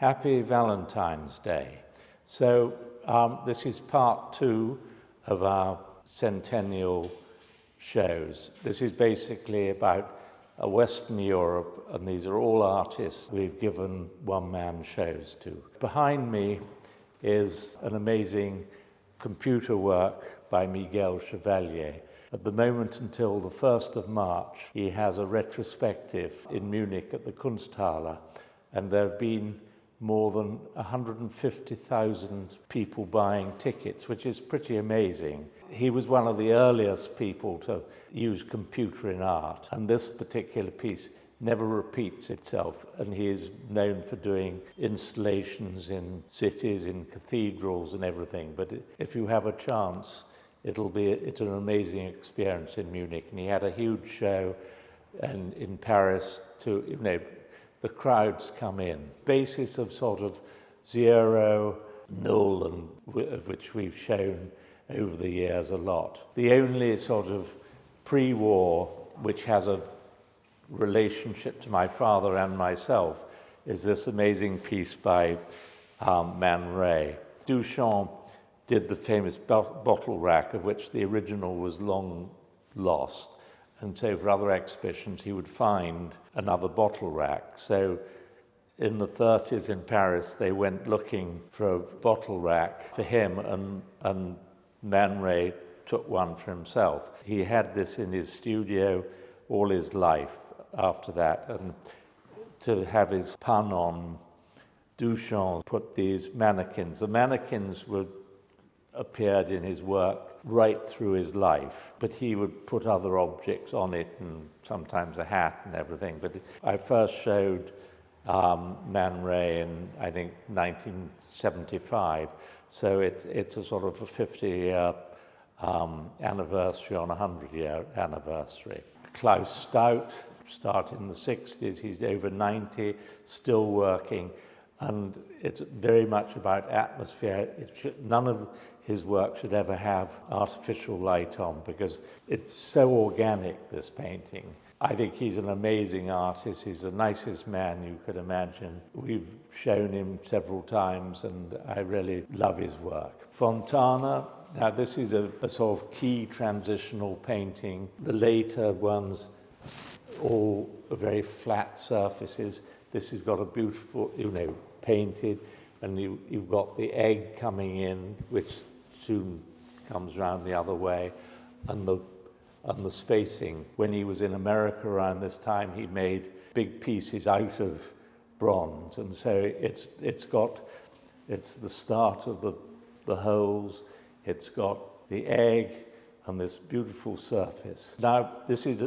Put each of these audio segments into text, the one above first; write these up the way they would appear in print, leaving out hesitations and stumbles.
Happy Valentine's Day. So this is part 2 of our centennial shows. This is basically about Western Europe, and these are all artists we've given one-man shows to. Behind me is an amazing computer work by Miguel Chevalier. At the moment, until the 1st of March, he has a retrospective in Munich at the Kunsthalle, and there have been more than 150,000 people buying tickets, which is pretty amazing. He was one of the earliest people to use computer in art, and this particular piece never repeats itself, and he is known for doing installations in cities, in cathedrals and everything. But if you have a chance, it's an amazing experience in Munich. And he had a huge show in Paris to, the crowds come in. Basis of sort of ZERO, Nul, and of which we've shown over the years a lot. The only sort of pre-war which has a relationship to my father and myself is this amazing piece by Man Ray. Duchamp did the famous bottle rack, of which the original was long lost. And so for other exhibitions, he would find another bottle rack. So in the 30s in Paris, they went looking for a bottle rack for him, and Man Ray took one for himself. He had this in his studio all his life after that. And to have his pun on, Duchamp put these mannequins. The mannequins appeared in his work right through his life, but he would put other objects on it, and sometimes a hat and everything. But I first showed Man Ray in, I think, 1975, so it's a sort of a 50-year anniversary on a 100-year anniversary. Klaus Staudt started in the 60s, he's over 90, still working, and it's very much about atmosphere. None of his work should ever have artificial light on, because it's so organic, this painting. I think he's an amazing artist. He's the nicest man you could imagine. We've shown him several times, and I really love his work. Fontana, now this is a sort of key transitional painting. The later ones all are very flat surfaces. This has got a beautiful, painted, and you've got the egg coming in, which soon comes round the other way, and the spacing. When he was in America around this time, he made big pieces out of bronze, and so it's the start of the holes, it's got the egg and this beautiful surface. Now this is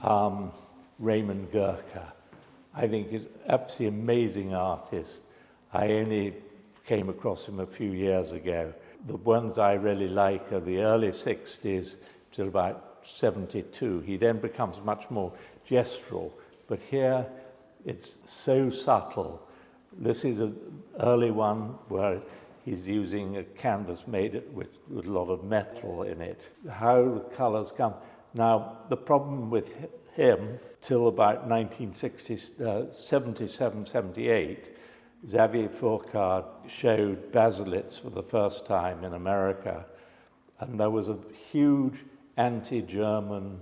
Raimund Girke. I think he's absolutely amazing artist. I only came across him a few years ago. The ones I really like are the early 60s till about 72. He then becomes much more gestural, but here it's so subtle. This is an early one where he's using a canvas made with a lot of metal in it. How the colors come. Now, the problem with him, till about 1977, 78, Xavier Fourcade showed baselits for the first time in America, and there was a huge anti-German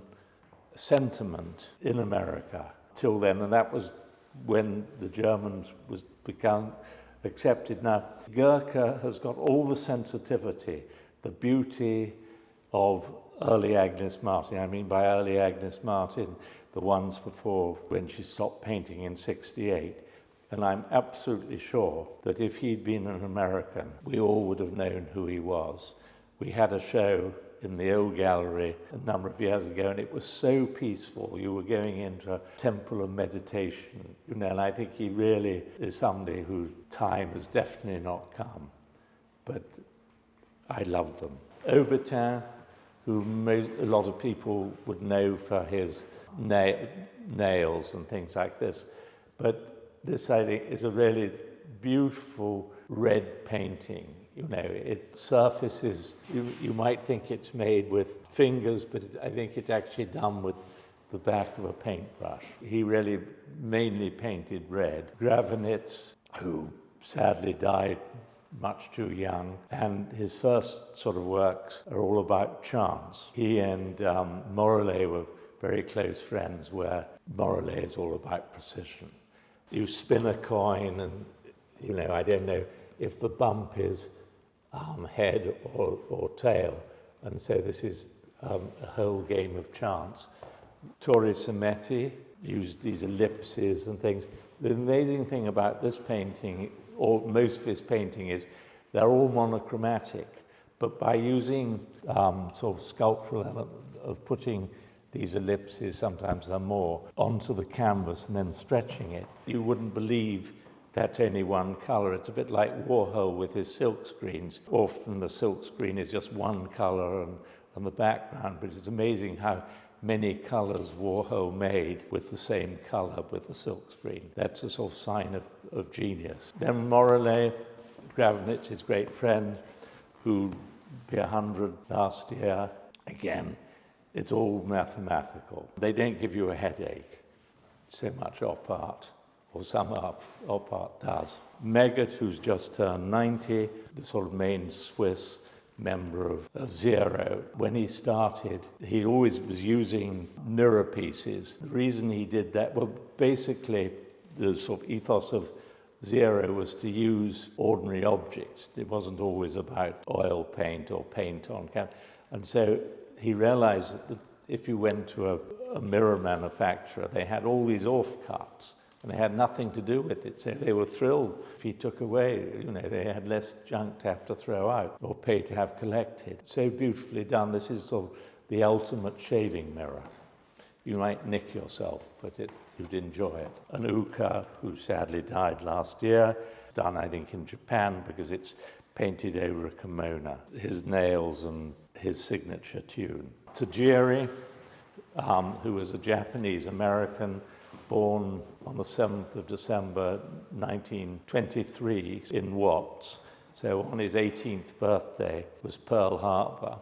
sentiment in America till then, and that was when the Germans was become accepted. Now, Girke has got all the sensitivity, the beauty of early Agnes Martin. I mean by early Agnes Martin, the ones before when she stopped painting in 68. And I'm absolutely sure that if he'd been an American, we all would have known who he was. We had a show in the old gallery a number of years ago, and it was so peaceful. You were going into a temple of meditation, and I think he really is somebody whose time has definitely not come. But I love them. Aubertin, who a lot of people would know for his nails and things like this, but this, I think, is a really beautiful red painting. It surfaces, you might think it's made with fingers, but I think it's actually done with the back of a paintbrush. He really mainly painted red. Graevenitz who sadly died much too young, and his first sort of works are all about chance. He and Morellet were very close friends, where Morellet is all about precision. You spin a coin and, I don't know if the bump is head or tail, and so this is a whole game of chance. Torre Sammetti used these ellipses and things. The amazing thing about this painting, or most of his painting, is they're all monochromatic, but by using sort of sculptural element of putting these ellipses, sometimes they're more, onto the canvas and then stretching it, you wouldn't believe that's only one color. It's a bit like Warhol with his silk screens. Often the silk screen is just one color and the background, but it's amazing how many colors Warhol made with the same color with the silk screen. That's a sort of sign of genius. Then Morellet, Graevenitz's great friend, who be 100 last year. Again, it's all mathematical. They don't give you a headache. So much op art, or some op art does. Megert, who's just turned 90, the sort of main Swiss member of ZERO. When he started, he always was using mirror pieces. The reason he did that, well, basically, the sort of ethos of ZERO was to use ordinary objects. It wasn't always about oil paint or paint on canvas. And so he realized that if you went to a mirror manufacturer, they had all these offcuts, and they had nothing to do with it. So they were thrilled if he took away, they had less junk to have to throw out or pay to have collected. So beautifully done. This is sort of the ultimate shaving mirror. You might nick yourself, but you'd enjoy it. And Uecker, who sadly died last year, done, I think, in Japan because it's painted over a kimono. His nails and his signature tune. Tajiri, who was a Japanese-American, born on the 7th of December 1923 in Watts. So on his 18th birthday was Pearl Harbor.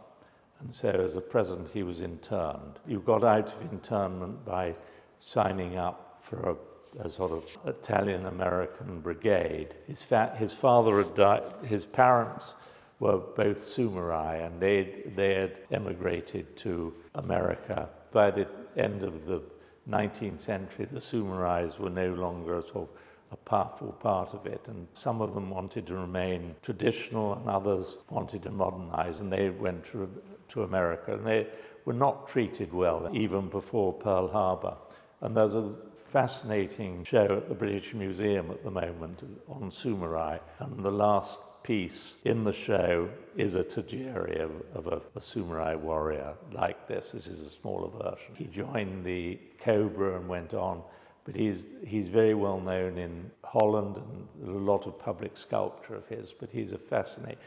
And so as a present, he was interned. You got out of internment by signing up for a sort of Italian-American brigade. His father had died. His parents were both samurai, and they had emigrated to America. By the end of the 19th century, the samurais were no longer sort of a powerful part of it, and some of them wanted to remain traditional and others wanted to modernize, and they went to America, and they were not treated well even before Pearl Harbor. And there's a fascinating show at the British Museum at the moment on samurai, and the last piece in the show is a Tajiri of a samurai warrior like this. This is a smaller version. He joined the Cobra and went on, but he's very well known in Holland and a lot of public sculpture of his, but he's a fascinating.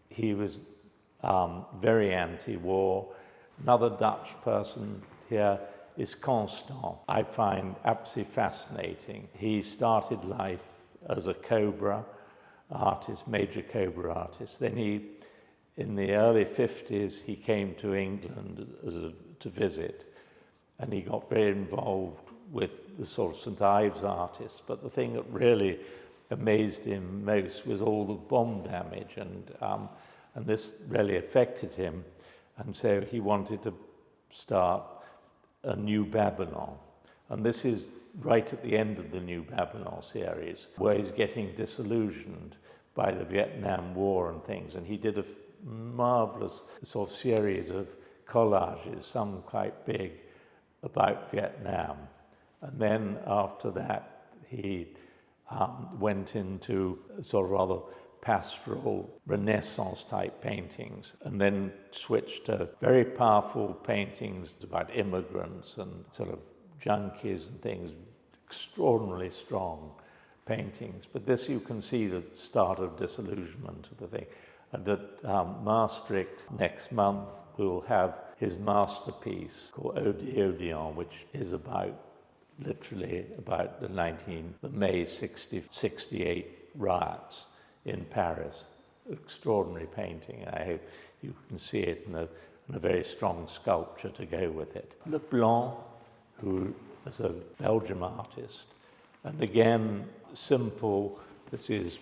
He was very anti-war. Another Dutch person here is Constant. I find absolutely fascinating. He started life as a Cobra artist, major Cobra artist. Then in the early 50s, he came to England to visit, and he got very involved with the sort of St. Ives artists. But the thing that really amazed him most was all the bomb damage, and this really affected him. And so he wanted to start a new Babylon. And this is right at the end of the New Babylon series, where he's getting disillusioned by the Vietnam War and things. And he did a marvelous sort of series of collages, some quite big, about Vietnam. And then after that, he went into sort of rather pastoral Renaissance type paintings, and then switched to very powerful paintings about immigrants and sort of junkies and things, extraordinarily strong paintings. But this, you can see the start of disillusionment of the thing. And at Maastricht next month, we'll have his masterpiece called Odeon, which is literally about the May 68 riots in Paris. Extraordinary painting. I hope you can see it in a very strong sculpture to go with it. Leblanc, who is a Belgian artist, and again, simple. This is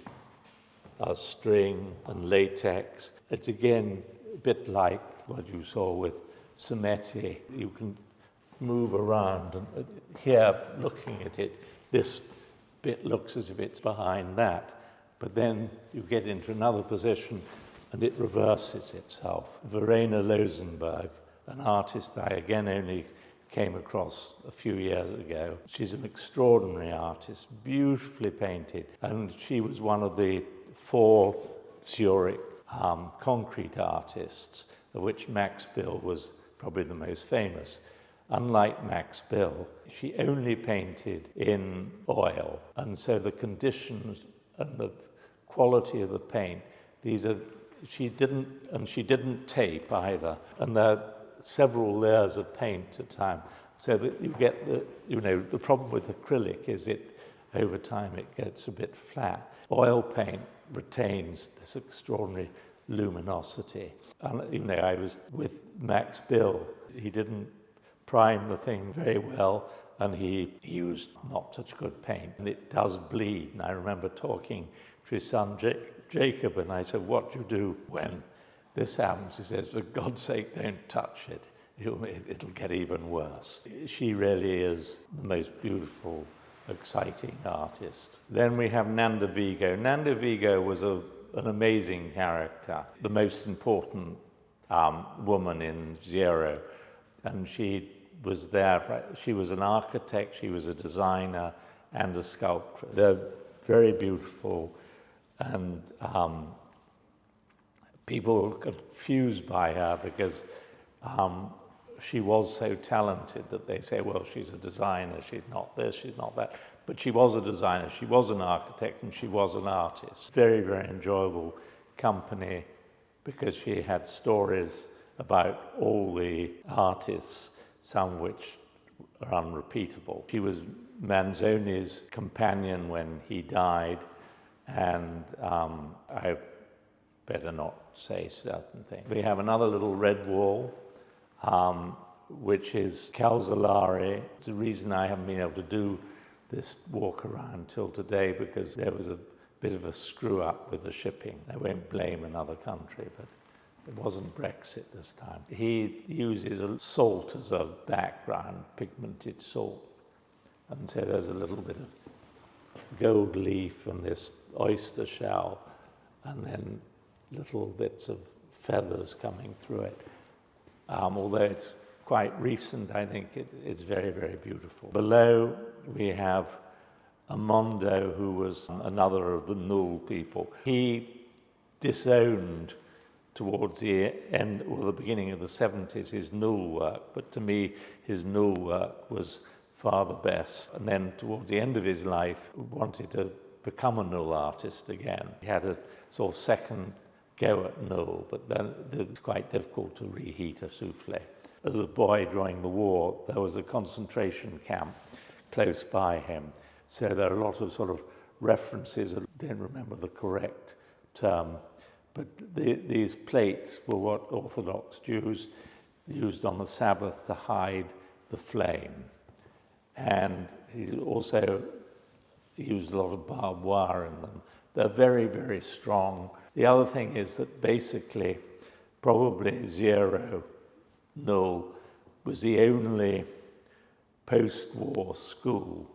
a string and latex. It's again a bit like what you saw with Semetti. You can move around, and here, looking at it, this bit looks as if it's behind that, but then you get into another position and it reverses itself. Verena Loewensberg, an artist I again only came across a few years ago. She's an extraordinary artist, beautifully painted, and she was one of the 4 Zurich concrete artists, of which Max Bill was probably the most famous. Unlike Max Bill, she only painted in oil, and so the conditions and the quality of the paint, she didn't tape either, and there are several layers of paint at a time, so that you get the problem with acrylic is over time it gets a bit flat. Oil paint retains this extraordinary luminosity. And I was with Max Bill. He didn't prime the thing very well, and he used not such good paint, and it does bleed. And I remember talking to his son Jacob, and I said, "What do you do when this happens?" He says, "For God's sake, don't touch it. It'll get even worse." She really is the most beautiful, exciting artist. Then we have Nanda Vigo. Nanda Vigo was an amazing character, the most important woman in ZERO, and she was there. She was an architect, she was a designer, and a sculptor. They're very beautiful, and people were confused by her because she was so talented that they say, well, she's a designer, she's not this, she's not that. But she was a designer, she was an architect, and she was an artist. Very, very enjoyable company because she had stories about all the artists, some which are unrepeatable. She was Manzoni's companion when he died, and I better not say certain things. We have another little red wall, which is Calzolari. It's the reason I haven't been able to do this walk around till today, because there was a bit of a screw up with the shipping. I won't blame another country, but it wasn't Brexit this time. He uses a salt as a background, pigmented salt. And so there's a little bit of gold leaf and this oyster shell, and then little bits of feathers coming through it. Although it's quite recent, I think it's very, very beautiful. Below we have Armando, who was another of the Nul people. He disowned towards the end or the beginning of the 70s his Nul work, but to me his Nul work was far the best. And then towards the end of his life wanted to become a Nul artist again. He had a sort of second go at Nul, but then it's quite difficult to reheat a souffle. As a boy during the war, there was a concentration camp close by him, so there are a lot of sort of references. I don't remember the correct term, but these plates were what Orthodox Jews used on the Sabbath to hide the flame. And he also used a lot of barbed wire in them. They're very, very strong. The other thing is that basically, probably ZERO Nul was the only post-war school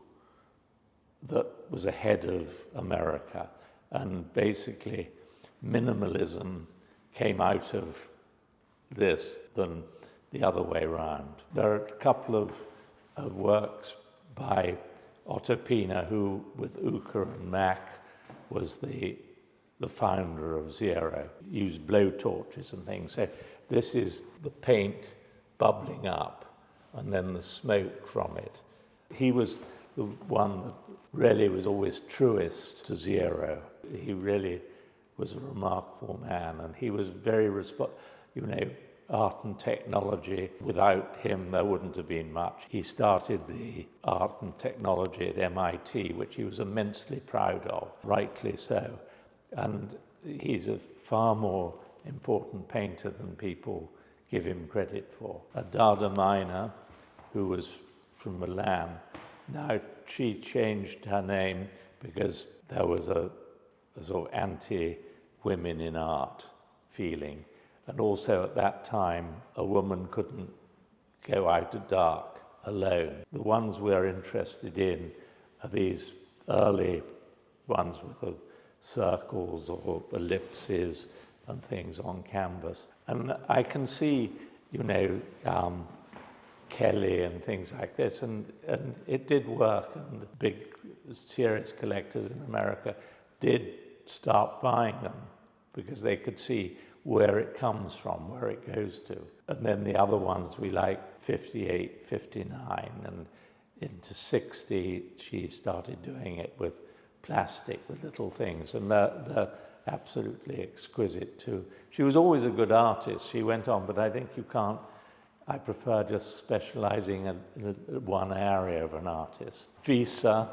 that was ahead of America. And basically, minimalism came out of this than the other way around. There are a couple of works by Otto Piene, who, with Uecker and Mack, was the founder of ZERO, used blow torches and things. So this is the paint bubbling up and then the smoke from it. He was the one that really was always truest to ZERO. He really was a remarkable man, and he was very art and technology. Without him, there wouldn't have been much. He started the art and technology at MIT, which he was immensely proud of, rightly so. And he's a far more important painter than people give him credit for. A Dadamaino, who was from Milan, now she changed her name because there was a sort of anti-women in art feeling. And also at that time, a woman couldn't go out at dark alone. The ones we're interested in are these early ones with the circles or ellipses and things on canvas. And I can see, Kelly and things like this, and it did work, and big serious collectors in America did start buying them because they could see where it comes from, where it goes to. And then the other ones we like, 58, 59, and into 60, she started doing it with plastic, with little things, and they're absolutely exquisite too. She was always a good artist. She went on, but I think you can't, I prefer just specializing in one area of an artist. Visser,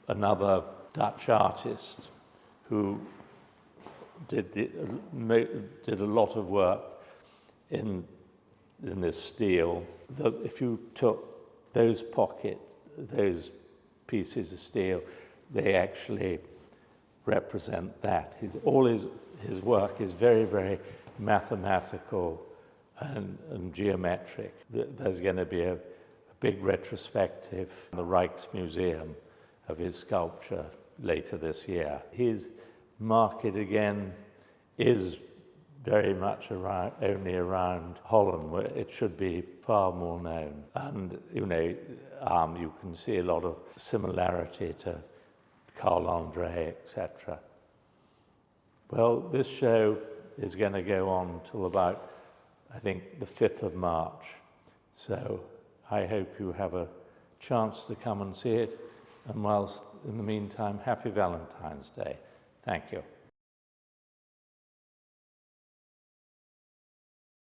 another Dutch artist, who did a lot of work in this steel. If you took those those pieces of steel, they actually represent that. All his work is very, very mathematical and geometric. There's going to be a big retrospective in the Rijksmuseum of his sculpture later this year. His market again is very much only around Holland, where it should be far more known. And you can see a lot of similarity to Carl Andre, etc. Well, this show is going to go on till about, I think, the 5th of March. So I hope you have a chance to come and see it. And whilst in the meantime, happy Valentine's Day. Thank you.